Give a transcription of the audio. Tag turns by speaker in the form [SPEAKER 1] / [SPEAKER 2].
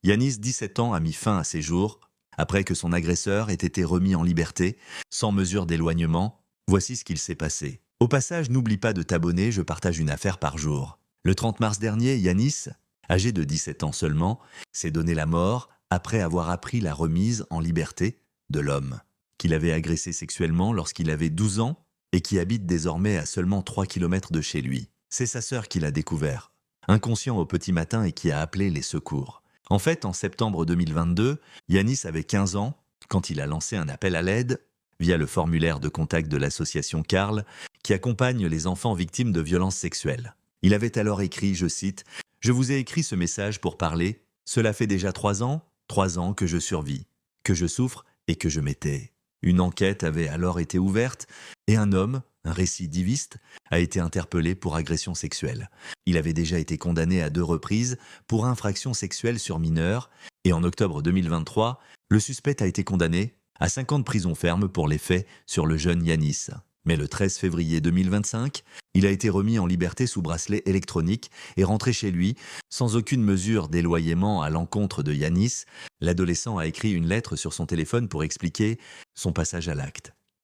[SPEAKER 1] Yanis, 17 ans, a mis fin à ses jours après que son agresseur ait été remis en liberté, sans mesure d'éloignement. Voici ce qu'il s'est passé. Au passage, n'oublie pas de t'abonner, je partage une affaire par jour. Le 30 mars dernier, Yanis, âgé de 17 ans seulement, s'est donné la mort après avoir appris la remise en liberté de l'homme qu'il avait agressé sexuellement lorsqu'il avait 12 ans et qui habite désormais à seulement 3 kilomètres de chez lui. C'est sa sœur qui l'a découvert, inconscient au petit matin et qui a appelé les secours. En fait, en septembre 2022, Yanis avait 15 ans quand il a lancé un appel à l'aide via le formulaire de contact de l'association Carl qui accompagne les enfants victimes de violences sexuelles. Il avait alors écrit, je cite, « Je vous ai écrit ce message pour parler. Cela fait déjà 3 ans que je survis, que je souffre et que je m'étais. » Une enquête avait alors été ouverte et un homme, un récidiviste, a été interpellé pour agression sexuelle. Il avait déjà été condamné à 2 reprises pour infraction sexuelle sur mineurs et en octobre 2023, le suspect a été condamné à 5 ans de prison ferme pour les faits sur le jeune Yanis. Mais le 13 février 2025, il a été remis en liberté sous bracelet électronique et rentré chez lui sans aucune mesure d'éloignement à l'encontre de Yanis. L'adolescent a écrit une lettre sur son téléphone pour expliquer son passage à l'acte.